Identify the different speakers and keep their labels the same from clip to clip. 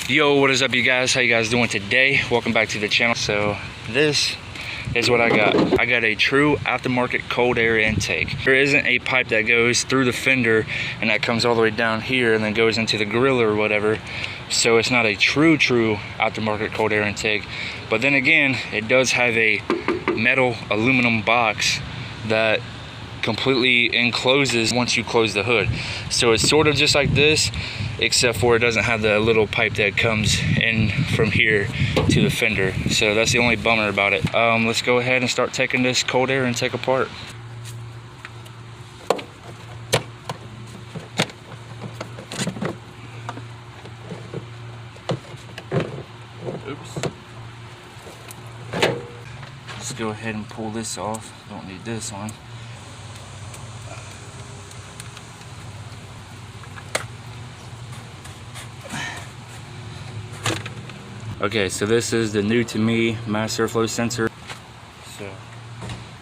Speaker 1: Yo, what is up, you guys? How you guys doing today? Welcome back to the channel. So this is what I got. I got a true aftermarket cold air intake. There isn't a pipe that goes through the fender and that comes all the way down here and then goes into the grill or whatever. So it's not a true aftermarket cold air intake. But then again, it does have a metal aluminum box that completely encloses once you close the hood. So it's sort of just like this, except for it doesn't have the little pipe that comes in from here to the fender. So that's the only bummer about it. Let's go ahead and start taking this cold air intake apart. Oops. Let's go ahead and pull this off. Don't need this one. Okay, so this is the new to me mass airflow sensor. So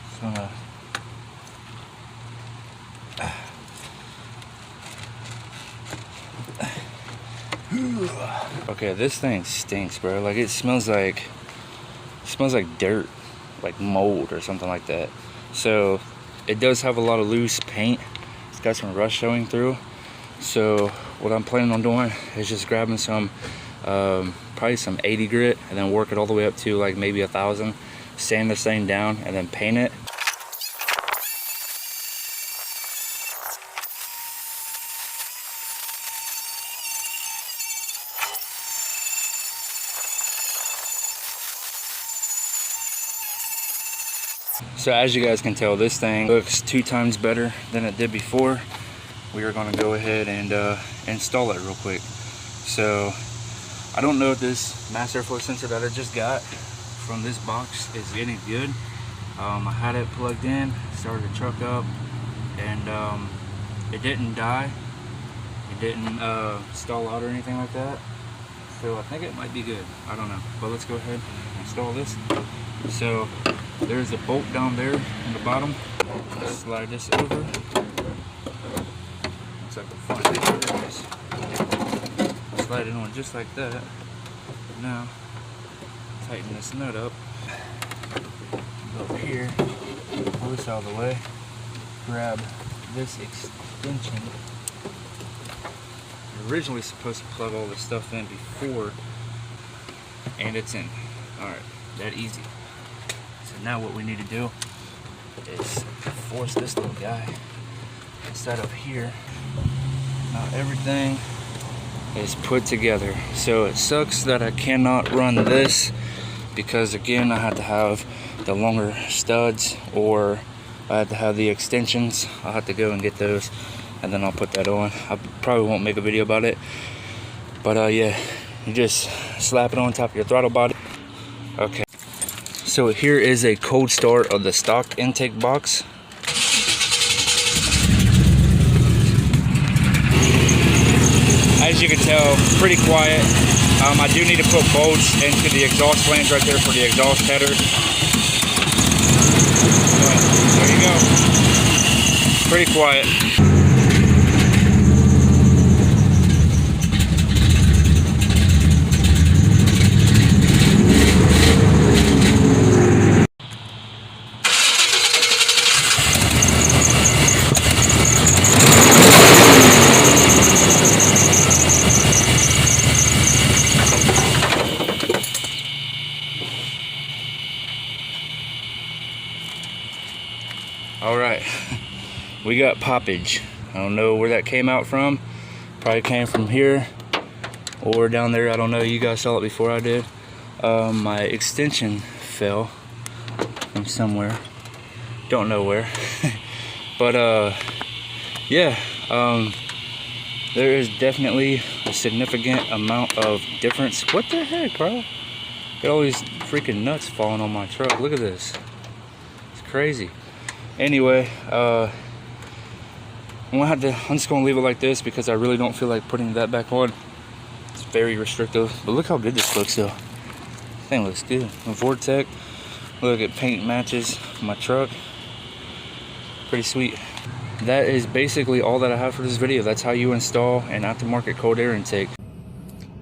Speaker 1: just wanna okay, this thing stinks, bro. Like it smells like dirt, like mold or something like that. So it does have a lot of loose paint. It's got some rust showing through. So what I'm planning on doing is just grabbing some probably some 80 grit and then work it all the way up to like maybe 1,000, sand this thing down and then paint it. So as you guys can tell, this thing looks 2 times better than it did before. We are going to go ahead and install it real quick. So I don't know if this mass airflow sensor that I just got from this box is any good. I had it plugged in, started the truck up, and it didn't die. It didn't stall out or anything like that. So I think it might be good. I don't know. But let's go ahead and install this. So there's a bolt down there in the bottom. Let's slide this over. Looks like a fine. There it is. Slide it on just like that. Now tighten this nut up. Go over here, pull this out of the way, grab this extension. You're originally supposed to plug all this stuff in before, and it's in. Alright, that easy. So now what we need to do is force this little guy inside up here. Now everything is put together. So it sucks that I cannot run this because again I had to have the longer studs, or I had to have the extensions. I'll have to go and get those and then I'll put that on. I probably won't make a video about it, but yeah, you just slap it on top of your throttle body. Okay, so here is a cold start of the stock intake box. As you can tell, pretty quiet. I do need to put bolts into the exhaust flange right there for the exhaust header. But there you go. Pretty quiet. Alright, we got poppage. I don't know where that came out from. Probably came from here or down there. I don't know. You guys saw it before I did. My extension fell from somewhere. Don't know where. But yeah, there is definitely a significant amount of difference. What the heck, bro? Got all these freaking nuts falling on my truck. Look at this. It's crazy. Anyway, I'm just gonna leave it like this because I really don't feel like putting that back on. It's very restrictive, but look how good this looks though. This thing looks good. The Vortec, look at paint matches my truck. Pretty sweet. That is basically all that I have for this video. That's how you install an aftermarket cold air intake.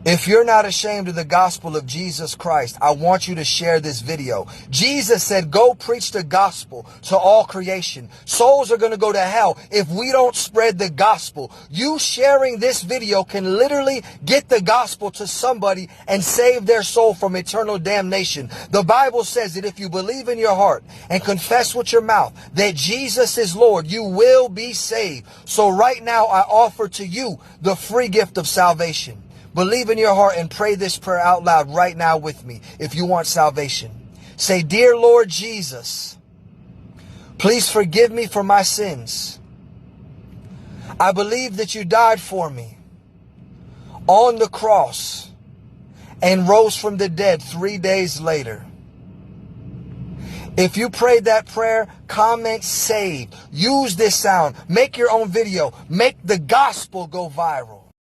Speaker 2: If you're not ashamed of the gospel of Jesus Christ, I want you to share this video. Jesus said, go preach the gospel to all creation. Souls are going to go to hell if we don't spread the gospel. You sharing this video can literally get the gospel to somebody and save their soul from eternal damnation. The Bible says that if you believe in your heart and confess with your mouth that Jesus is Lord, you will be saved. So right now I offer to you the free gift of salvation. Believe in your heart and pray this prayer out loud right now with me if you want salvation. Say, dear Lord Jesus, please forgive me for my sins. I believe that you died for me on the cross and rose from the dead 3 days later. If you prayed that prayer, comment saved. Use this sound. Make your own video. Make the gospel go viral.